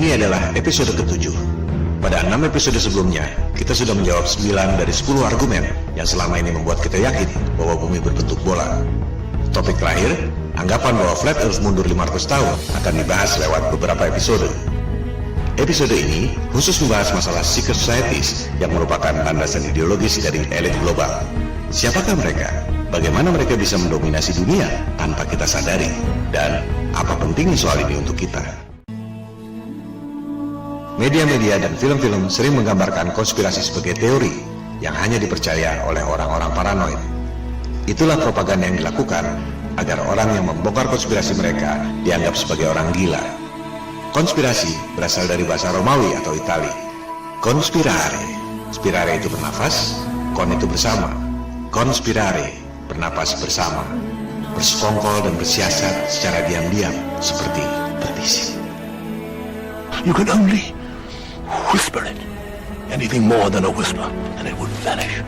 Ini adalah episode ke-7. Pada 6 episode sebelumnya, kita sudah menjawab 9 dari 10 argumen yang selama ini membuat kita yakin bahwa bumi berbentuk bola. Topik terakhir, anggapan bahwa Flat Earth mundur 500 tahun akan dibahas lewat beberapa episode. Episode ini khusus membahas masalah secret societies yang merupakan landasan ideologis dari elit global. Siapakah mereka? Bagaimana mereka bisa mendominasi dunia tanpa kita sadari? Dan apa pentingnya soal ini untuk kita? Media-media dan film-film sering menggambarkan konspirasi sebagai teori yang hanya dipercaya oleh orang-orang paranoid. Itulah propaganda yang dilakukan agar orang yang membongkar konspirasi mereka dianggap sebagai orang gila. Konspirasi berasal dari bahasa Romawi atau Itali. Conspirare, spirare itu bernafas, kon itu bersama. Conspirare, bernapas bersama, bersekongkol dan bersiasat secara diam-diam seperti berbisik. You can only whisper it. Anything more than a whisper, and it would vanish.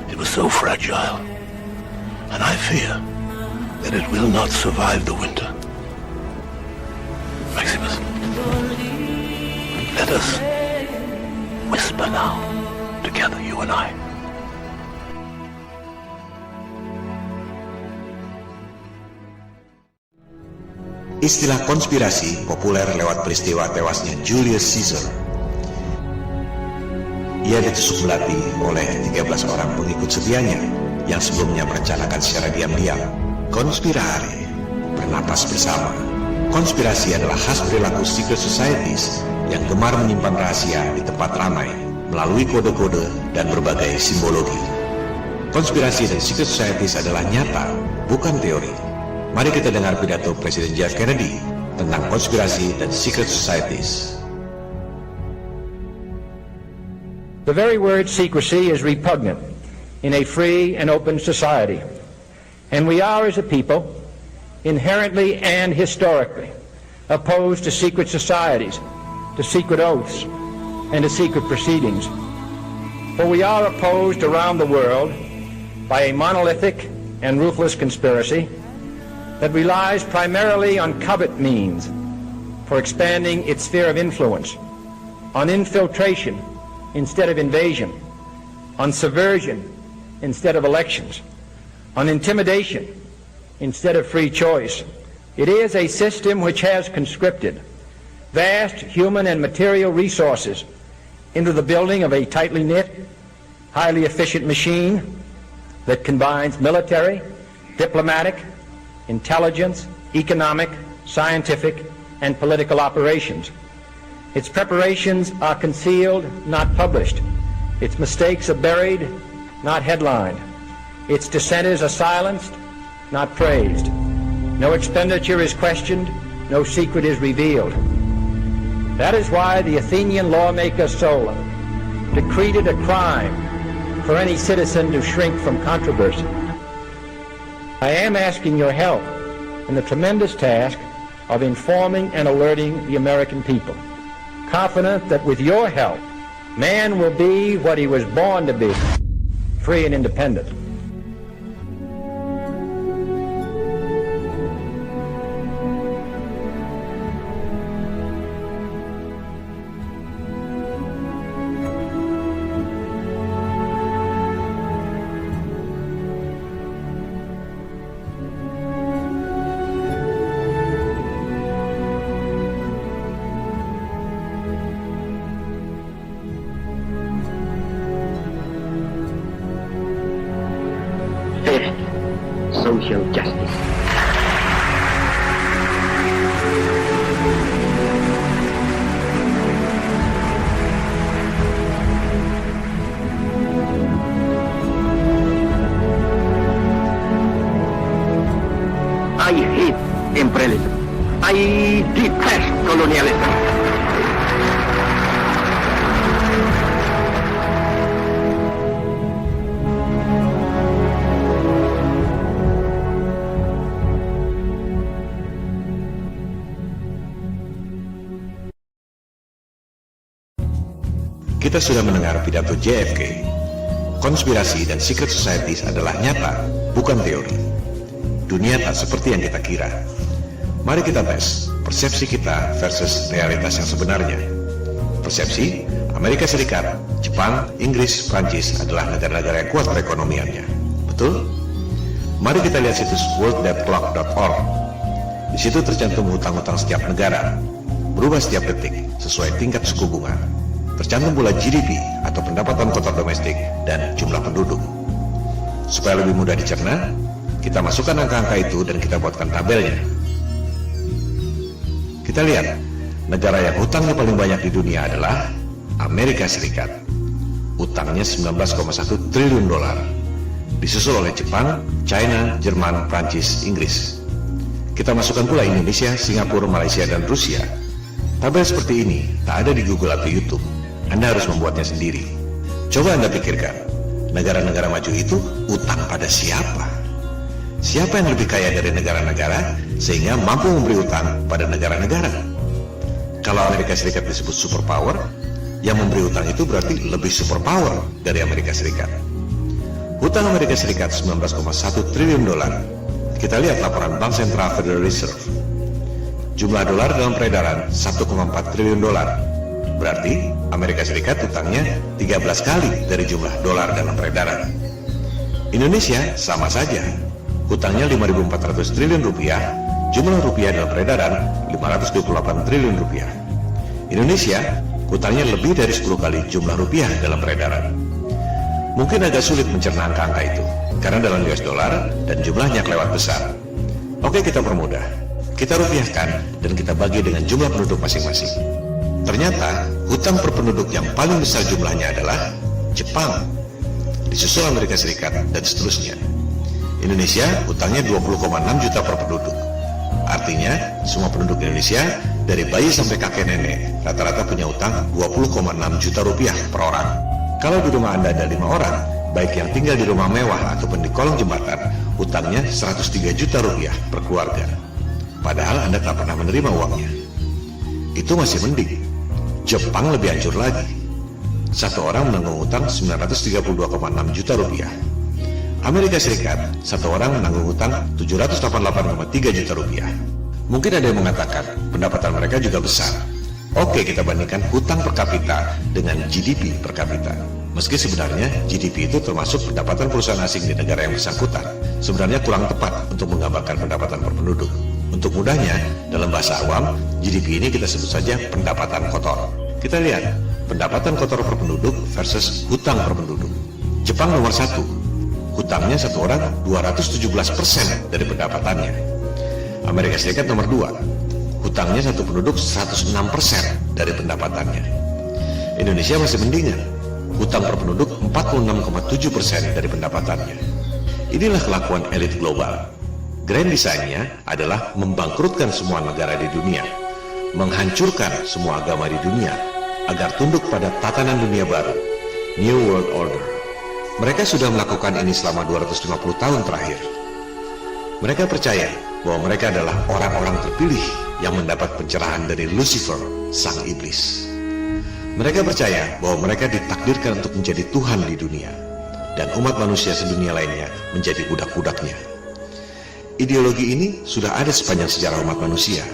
It was so fragile. And I fear that it will not survive the winter. Maximus, let us whisper now, together, you and I. Istilah konspirasi populer lewat peristiwa tewasnya Julius Caesar. Ia ditusuk belati oleh 13 orang pengikut setianya yang sebelumnya merencanakan secara diam-diam. Konspirare, bernapas bersama. Konspirasi adalah khas perilaku secret societies yang gemar menyimpan rahasia di tempat ramai melalui kode-kode dan berbagai simbologi. Konspirasi dan secret societies adalah nyata, bukan teori. Mari kita dengar pidato Presiden John F. Kennedy tentang konspirasi dan secret societies. The very word secrecy is repugnant in a free and open society, and we are, as a people, inherently and historically opposed to secret societies, to secret oaths, and to secret proceedings. For we are opposed around the world by a monolithic and ruthless conspiracy that relies primarily on covert means for expanding its sphere of influence, on infiltration instead of invasion, on subversion instead of elections, on intimidation instead of free choice. It is a system which has conscripted vast human and material resources into the building of a tightly knit, highly efficient machine that combines military, diplomatic, intelligence, economic, scientific, and political operations. Its preparations are concealed, not published. Its mistakes are buried, not headlined. Its dissenters are silenced, not praised. No expenditure is questioned, no secret is revealed. That is why the Athenian lawmaker Solon decreed it a crime for any citizen to shrink from controversy. I am asking your help in the tremendous task of informing and alerting the American people, confident that with your help, man will be what he was born to be, free and independent. Social justice. I hate imperialism. I detest colonialism. Kita sudah mendengar pidato JFK. Konspirasi dan secret societies adalah nyata, bukan teori. Dunia tak seperti yang kita kira. Mari kita tes persepsi kita versus realitas yang sebenarnya. Persepsi, Amerika Serikat, Jepang, Inggris, Prancis adalah negara-negara yang kuat perekonomiannya. Betul? Mari kita lihat situs worlddebtclock.org. Di situ tercantum hutang-hutang setiap negara, berubah setiap detik sesuai tingkat suku bunga. Tercantum pula GDP atau pendapatan kotor domestik dan jumlah penduduk. Supaya lebih mudah dicerna, kita masukkan angka-angka itu dan kita buatkan tabelnya. Kita lihat, negara yang hutangnya paling banyak di dunia adalah Amerika Serikat. Hutangnya 19,1 triliun dolar. Disusul oleh Jepang, China, Jerman, Prancis, Inggris. Kita masukkan pula Indonesia, Singapura, Malaysia, dan Rusia. Tabel seperti ini tak ada di Google atau YouTube. Anda harus membuatnya sendiri. Coba Anda pikirkan, negara-negara maju itu utang pada siapa? Siapa yang lebih kaya dari negara-negara sehingga mampu memberi utang pada negara-negara? Kalau Amerika Serikat disebut superpower, yang memberi utang itu berarti lebih superpower dari Amerika Serikat. Hutang Amerika Serikat 19,1 triliun dolar. Kita lihat laporan Bank Sentral Federal Reserve. Jumlah dolar dalam peredaran 1,4 triliun dolar. Berarti Amerika Serikat hutangnya 13 kali dari jumlah dolar dalam peredaran. Indonesia sama saja. Hutangnya 5.400 triliun rupiah, jumlah rupiah dalam peredaran 528 triliun rupiah. Indonesia hutangnya lebih dari 10 kali jumlah rupiah dalam peredaran. Mungkin agak sulit mencerna angka-angka itu, karena dalam US dollar dan jumlahnya kelewat besar. Oke, kita permudah. Kita rupiahkan dan kita bagi dengan jumlah penduduk masing-masing. Ternyata hutang per penduduk yang paling besar jumlahnya adalah Jepang, disusul Amerika Serikat, dan seterusnya. Indonesia hutangnya 20,6 juta per penduduk. Artinya semua penduduk Indonesia dari bayi sampai kakek nenek rata-rata punya utang 20,6 juta rupiah per orang. Kalau di rumah Anda ada 5 orang, baik yang tinggal di rumah mewah ataupun di kolong jembatan, hutangnya 103 juta rupiah per keluarga. Padahal Anda tak pernah menerima uangnya. Itu masih mending. Jepang lebih hancur lagi. Satu orang menanggung utang 932,6 juta rupiah. Amerika Serikat, satu orang menanggung utang 788,3 juta rupiah. Mungkin ada yang mengatakan pendapatan mereka juga besar. Oke, kita bandingkan hutang per kapita dengan GDP per kapita. Meski sebenarnya GDP itu termasuk pendapatan perusahaan asing di negara yang bersangkutan, sebenarnya kurang tepat untuk menggambarkan pendapatan per penduduk. Untuk mudahnya, dalam bahasa awam, GDP ini kita sebut saja pendapatan kotor. Kita lihat, pendapatan kotor per penduduk versus hutang per penduduk. Jepang nomor 1, hutangnya satu orang 217% dari pendapatannya. Amerika Serikat nomor 2, hutangnya satu penduduk 106% dari pendapatannya. Indonesia masih mendingan, hutang per penduduk 46,7% dari pendapatannya. Inilah kelakuan elit global. Grand design-nya adalah membangkrutkan semua negara di dunia, menghancurkan semua agama di dunia, agar tunduk pada tatanan dunia baru, New World Order. Mereka sudah melakukan ini selama 250 tahun terakhir. Mereka percaya bahwa mereka adalah orang-orang terpilih yang mendapat pencerahan dari Lucifer, sang iblis. Mereka percaya bahwa mereka ditakdirkan untuk menjadi Tuhan di dunia, dan umat manusia sedunia lainnya menjadi budak-budaknya. Ideologi ini sudah ada sepanjang sejarah umat manusia.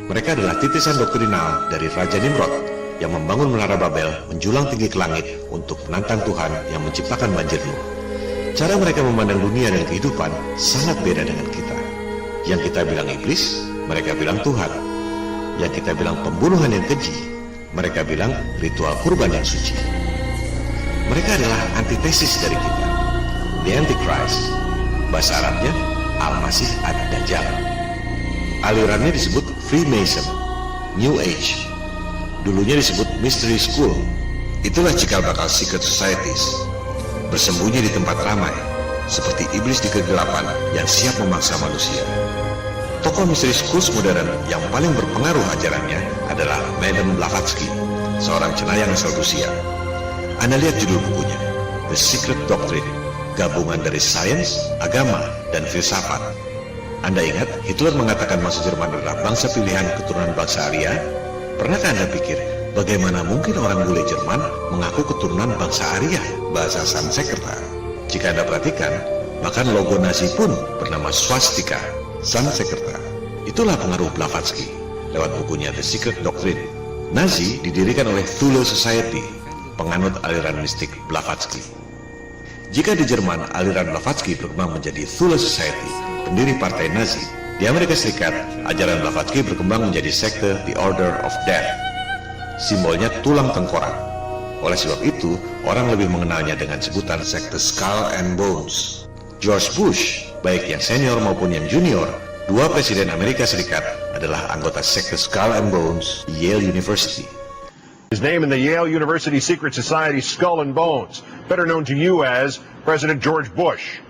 Mereka adalah titisan doktrinal dari Raja Nimrod yang membangun menara Babel menjulang tinggi ke langit untuk menantang Tuhan yang menciptakan banjir Nuh. Cara mereka memandang dunia dan kehidupan sangat beda dengan kita. Yang kita bilang iblis, mereka bilang Tuhan. Yang kita bilang pembunuhan yang keji, mereka bilang ritual kurban yang suci. Mereka adalah antitesis dari kita. The Antichrist, bahasa Arabnya Al-Masih Ad-Dajjal. Alirannya disebut Freemason, New Age. Dulunya disebut Mystery School. Itulah cikal bakal secret societies, bersembunyi di tempat ramai, seperti iblis di kegelapan yang siap memangsa manusia. Tokoh Mystery Schools modern yang paling berpengaruh ajarannya adalah Madame Blavatsky, seorang cenayang asal Rusia. Anda lihat judul bukunya, The Secret Doctrine, gabungan dari sains, agama, dan filsafat. Anda ingat Hitler mengatakan bangsa Jerman adalah bangsa pilihan keturunan bangsa Arya? Pernahkah Anda pikir bagaimana mungkin orang bule Jerman mengaku keturunan bangsa Arya, bahasa Sanskerta? Jika Anda perhatikan, bahkan logo Nazi pun bernama swastika, Sanskerta. Itulah pengaruh Blavatsky lewat bukunya The Secret Doctrine. Nazi didirikan oleh Thule Society, penganut aliran mistik Blavatsky. Jika di Jerman aliran Blavatsky berkembang menjadi Thule Society, pendiri partai Nazi, di Amerika Serikat ajaran Blavatsky berkembang menjadi sekte The Order of Death. Simbolnya tulang tengkorak. Oleh sebab itu, orang lebih mengenalnya dengan sebutan sekte Skull and Bones. George Bush, baik yang senior maupun yang junior, dua presiden Amerika Serikat, adalah anggota sekte Skull and Bones di Yale University. His name in the Yale University secret society Skull and Bones, better known to you as President George Bush.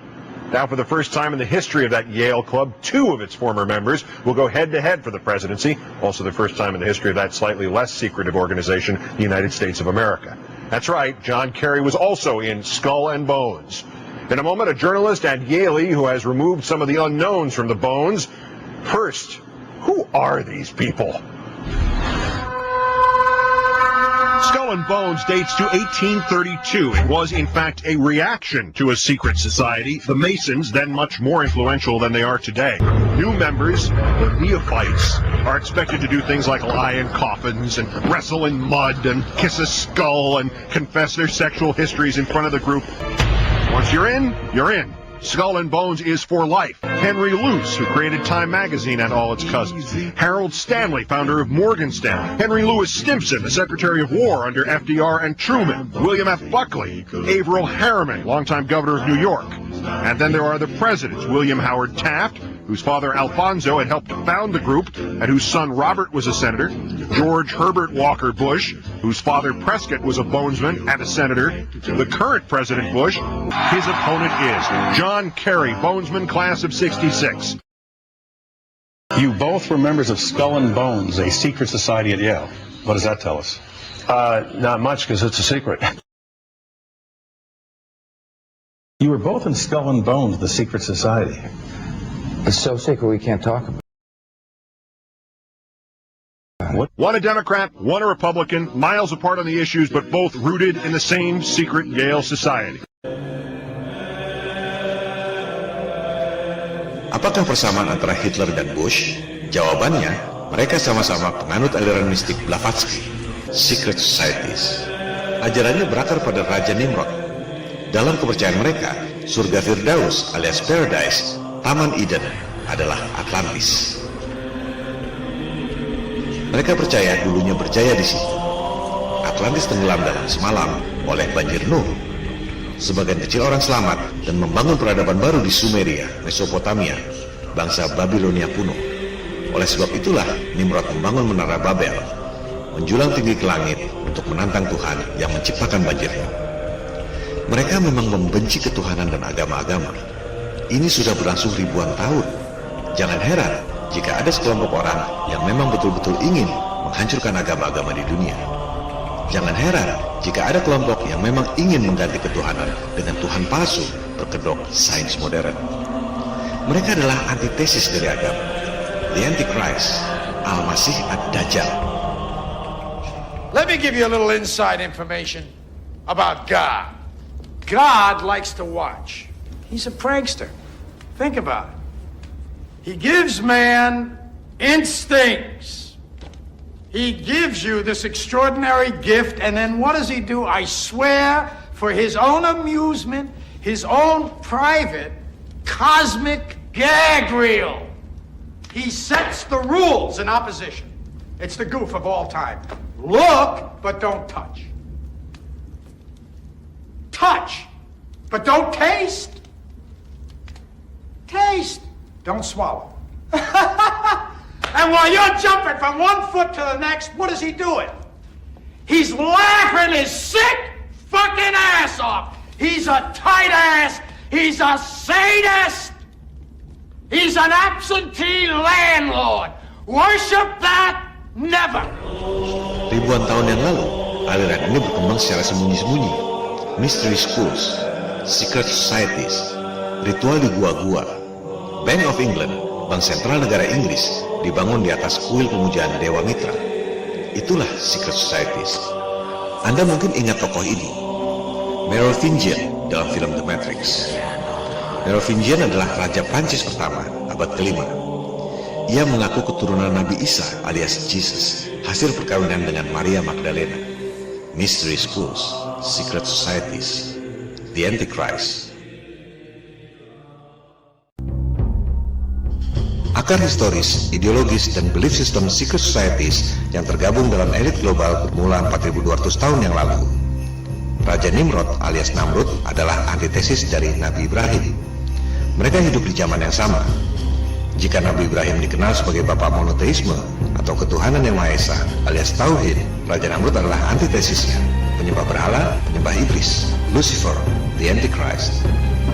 Now, for the first time in the history of that Yale club, two of its former members will go head-to-head for the presidency. Also the first time in the history of that slightly less secretive organization, the United States of America. That's right, John Kerry was also in Skull and Bones. In a moment, a journalist at Yale who has removed some of the unknowns from the bones. First, who are these people? Skull and Bones dates to 1832. It was, in fact, a reaction to a secret society, the Masons, then much more influential than they are today. New members, the neophytes, are expected to do things like lie in coffins and wrestle in mud and kiss a skull and confess their sexual histories in front of the group. Once you're in, you're in. Skull and Bones is for life. Henry Luce, who created Time Magazine and all its cousins. Harold Stanley, founder of Morgan Stanley. Henry Louis Stimson, the Secretary of War under FDR and Truman. William F. Buckley. Averill Harriman, longtime governor of New York. And then there are the presidents. William Howard Taft, whose father Alfonso had helped found the group and whose son Robert was a senator. George Herbert Walker Bush, whose father Prescott was a bonesman and a senator. The current President Bush, his opponent is John Kerry, bonesman, class of 66. You both were members of Skull and Bones, a secret society at Yale. What does that tell us? Not much, because it's a secret. You were both in Skull and Bones, the secret society. It's so secret we can't talk about it. One a Democrat, one a Republican, miles apart on the issues, but both rooted in the same secret Yale society. Apakah persamaan antara Hitler dan Bush? Jawabannya, mereka sama-sama penganut aliran mistik Blavatsky, secret societies. Ajarannya berakar pada Raja Nimrod. Dalam kepercayaan mereka, surga Firdaus alias Paradise, Taman Eden, adalah Atlantis. Mereka percaya dulunya berjaya di situ. Atlantis tenggelam dalam semalam oleh banjir Nuh. Sebagian kecil orang selamat dan membangun peradaban baru di Sumeria, Mesopotamia, bangsa Babilonia kuno. Oleh sebab itulah Nimrod membangun menara Babel, menjulang tinggi ke langit untuk menantang Tuhan yang menciptakan banjirnya. Mereka memang membenci ketuhanan dan agama-agama. Ini sudah berlangsung ribuan tahun. Jangan heran jika ada sekelompok orang yang memang betul-betul ingin menghancurkan agama-agama di dunia. Jangan heran jika ada kelompok yang memang ingin mengganti ketuhanan dengan Tuhan palsu berkedok sains modern. Mereka adalah antitesis dari agama. The Antichrist, Al-Masih Ad-Dajjal. Let me give you a little inside information about God. God likes to watch. He's a prankster. Think about it. He gives man instincts. He gives you this extraordinary gift, and then what does he do? I swear, for his own amusement, his own private cosmic gag reel, he sets the rules in opposition. It's the goof of all time. Look, but don't touch. Touch, but don't taste. Taste, don't swallow. And while you're jumping from one foot to the next, what is he doing? He's laughing his sick fucking ass off. He's a tight ass. He's a sadist. He's an absentee landlord. Worship that? Never. Ribuan tahun yang lalu, aliran ini berkembang secara sembunyi-sembunyi. Mystery schools, secret societies, ritual di gua-gua. Bank of England, bank sentral negara Inggris, dibangun di atas kuil pemujaan Dewa Mitra. Itulah secret societies. Anda mungkin ingat tokoh ini, Merovingian dalam film The Matrix. Merovingian adalah raja Prancis pertama, abad ke-5. Ia mengaku keturunan Nabi Isa alias Jesus, hasil perkawinan dengan Maria Magdalena. Mystery schools, secret societies, the Antichrist. Akar historis, ideologis, dan belief system secret societies yang tergabung dalam elit global bermula 4200 tahun yang lalu. Raja Nimrod alias Namrud adalah antitesis dari Nabi Ibrahim. Mereka hidup di zaman yang sama. Jika Nabi Ibrahim dikenal sebagai bapak monoteisme atau ketuhanan yang Maha Esa alias Tauhid, Raja Namrud adalah antitesisnya, penyembah berhala, penyembah iblis, Lucifer, the Antichrist.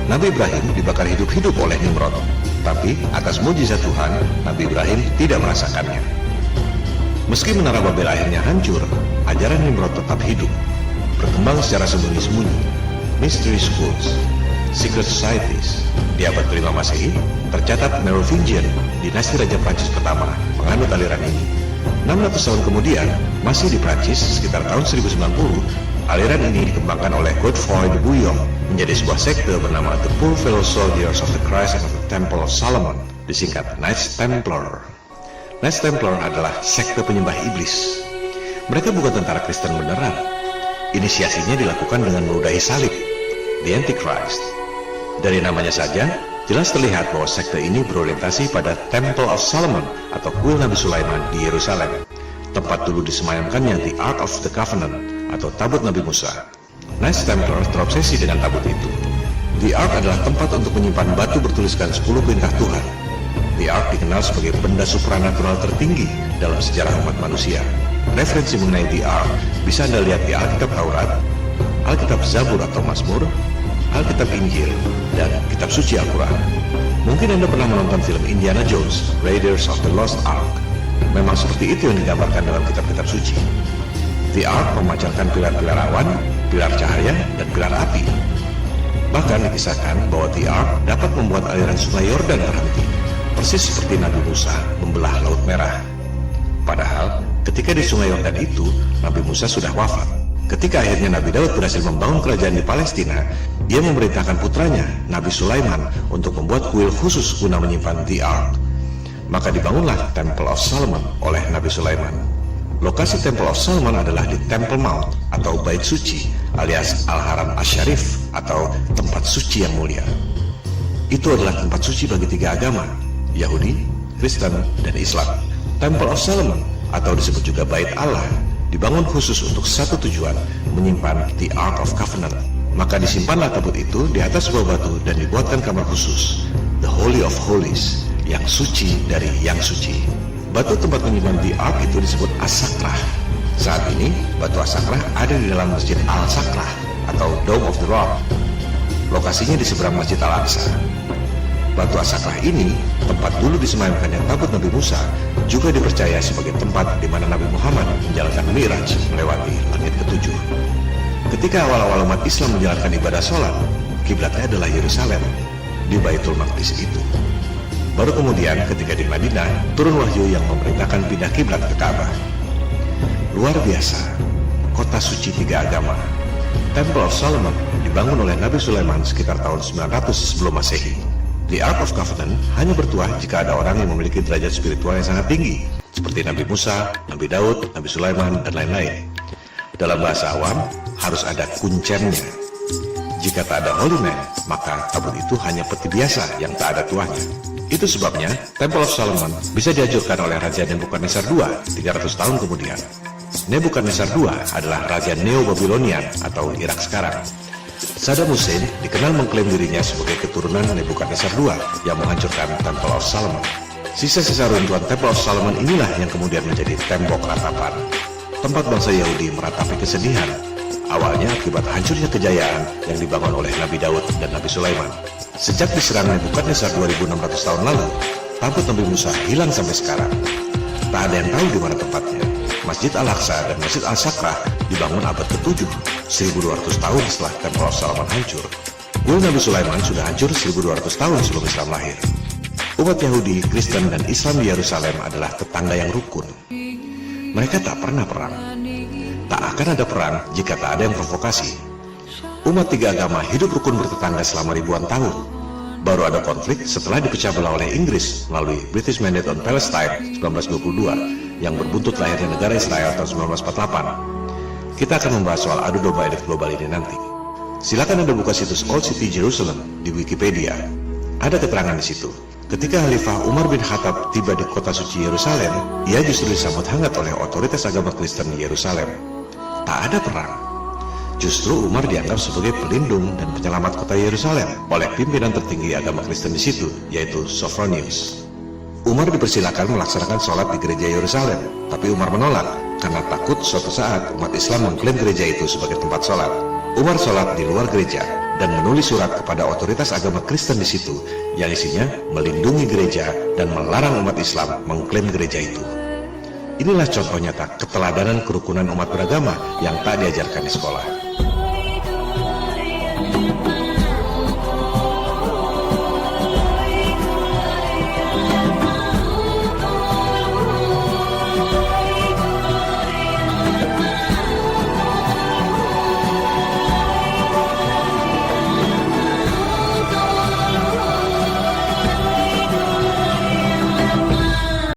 Nabi Ibrahim dibakar hidup-hidup oleh Nimrod, tapi atas mujizat Tuhan, Nabi Ibrahim tidak merasakannya. Meski menara Babel akhirnya hancur, ajaran Nimrod tetap hidup, berkembang secara sembunyi-sembunyi. Mystery schools, secret societies. Di abad ke-5 Masehi, tercatat Merovingian, dinasti Raja Prancis pertama, menganut aliran ini. 600 tahun kemudian, masih di Prancis, sekitar tahun 1090, aliran ini dikembangkan oleh Godefroy de Bouillon menjadi sebuah sekte bernama The Poor Fellow Soldiers of the Christ of the Temple of Solomon, disingkat Knights Templar. Knights Templar adalah sekte penyembah iblis. Mereka bukan tentara Kristen beneran. Inisiasinya dilakukan dengan meludahi salib, the Antichrist. Dari namanya saja, jelas terlihat bahwa sekte ini berorientasi pada Temple of Solomon atau kuil Nabi Sulaiman di Yerusalem, tempat dulu disemayamkannya the Ark of the Covenant atau tabut Nabi Musa. Knights Templar terobsesi dengan tabut itu. The Ark adalah tempat untuk menyimpan batu bertuliskan 10 perintah Tuhan. The Ark dikenal sebagai benda supranatural tertinggi dalam sejarah umat manusia. Referensi mengenai The Ark bisa Anda lihat di Alkitab Taurat, Alkitab Zabur atau Mazmur, Alkitab Injil, dan Kitab Suci Al-Quran. Mungkin Anda pernah menonton film Indiana Jones, Raiders of the Lost Ark. Memang seperti itu yang digambarkan dalam kitab-kitab suci. The Ark memancarkan pilar-pilar awan, pilar cahaya, dan pilar api. Bahkan dikisahkan bahwa The Ark dapat membuat aliran sungai Yordan berhenti, persis seperti Nabi Musa membelah Laut Merah. Padahal, ketika di sungai Yordan itu, Nabi Musa sudah wafat. Ketika akhirnya Nabi Daud berhasil membangun kerajaan di Palestina, ia memerintahkan putranya, Nabi Sulaiman, untuk membuat kuil khusus guna menyimpan The Ark. Maka dibangunlah Temple of Solomon oleh Nabi Sulaiman. Lokasi Temple of Solomon adalah di Temple Mount atau Bait Suci alias Al-Haram Asy-Syarif atau tempat suci yang mulia. Itu adalah tempat suci bagi 3 agama, Yahudi, Kristen, dan Islam. Temple of Solomon atau disebut juga Bait Allah dibangun khusus untuk satu tujuan, menyimpan the Ark of Covenant. Maka disimpanlah tabut itu di atas sebuah batu dan dibuatkan kamar khusus, the Holy of Holies, yang suci dari yang suci. Batu tempat menyimpan the Ark itu disebut As-Sakrah. Saat ini, batu As-Sakrah ada di dalam Masjid Al-Sakrah atau Dome of the Rock. Lokasinya di seberang Masjid Al-Aqsa. Batu As-Sakrah ini, tempat dulu disemayamkannya tabut Nabi Musa, juga dipercaya sebagai tempat di mana Nabi Muhammad menjalankan Mi'raj melewati langit ke-7. Ketika awal-awal umat Islam menjalankan ibadah sholat, kiblatnya adalah Yerusalem, di Baitul Maqdis itu. Baru kemudian ketika di Madinah, turun wahyu yang memerintahkan pindah kiblat ke Ka'bah. Luar biasa, kota suci 3 agama. Temple of Solomon dibangun oleh Nabi Sulaiman sekitar tahun 900 sebelum Masehi. The Ark of Covenant hanya bertuah jika ada orang yang memiliki derajat spiritual yang sangat tinggi, seperti Nabi Musa, Nabi Daud, Nabi Sulaiman, dan lain-lain. Dalam bahasa awam, harus ada kuncennya. Jika tak ada holy man, maka tabut itu hanya peti biasa yang tak ada tuahnya. Itu sebabnya Temple of Solomon bisa dihancurkan oleh Raja Nebukadnezar II 300 tahun kemudian. Nebukadnezar II adalah Raja Neo-Babylonian atau Irak sekarang. Saddam Hussein dikenal mengklaim dirinya sebagai keturunan Nebukadnezar II yang menghancurkan Temple of Solomon. Sisa-sisa runtuhan Temple of Solomon inilah yang kemudian menjadi tembok ratapan. Tempat bangsa Yahudi meratapi kesedihan, awalnya akibat hancurnya kejayaan yang dibangun oleh Nabi Daud dan Nabi Sulaiman. Sejak diserang Nebukadnezar 2600 tahun lalu, tabut Nabi Musa hilang sampai sekarang. Tak ada yang tahu di mana tempatnya. Masjid Al-Aqsa dan Masjid Al-Sakrah dibangun abad ke-7, 1200 tahun setelah Temple of Solomon hancur. Kuil Nabi Sulaiman sudah hancur 1200 tahun sebelum Islam lahir. Umat Yahudi, Kristen, dan Islam di Yerusalem adalah tetangga yang rukun. Mereka tak pernah perang. Tak akan ada perang jika tak ada yang provokasi. Umat 3 agama hidup rukun bertetangga selama ribuan tahun. Baru ada konflik setelah dipecah belah oleh Inggris melalui British Mandate on Palestine 1922 yang berbuntut lahirnya negara Israel tahun 1948. Kita akan membahas soal adu domba elit global ini nanti. Silakan Anda buka situs Old City Jerusalem di Wikipedia. Ada keterangan di situ. Ketika Khalifah Umar bin Khattab tiba di kota suci Yerusalem, ia justru disambut hangat oleh otoritas agama Kristen di Yerusalem. Tak ada perang. Justru Umar dianggap sebagai pelindung dan penyelamat kota Yerusalem oleh pimpinan tertinggi agama Kristen di situ, yaitu Sophronius. Umar dipersilakan melaksanakan sholat di gereja Yerusalem, tapi Umar menolak karena takut suatu saat umat Islam mengklaim gereja itu sebagai tempat sholat. Umar sholat di luar gereja dan menulis surat kepada otoritas agama Kristen di situ yang isinya melindungi gereja dan melarang umat Islam mengklaim gereja itu. Inilah contoh nyata keteladanan kerukunan umat beragama yang tak diajarkan di sekolah.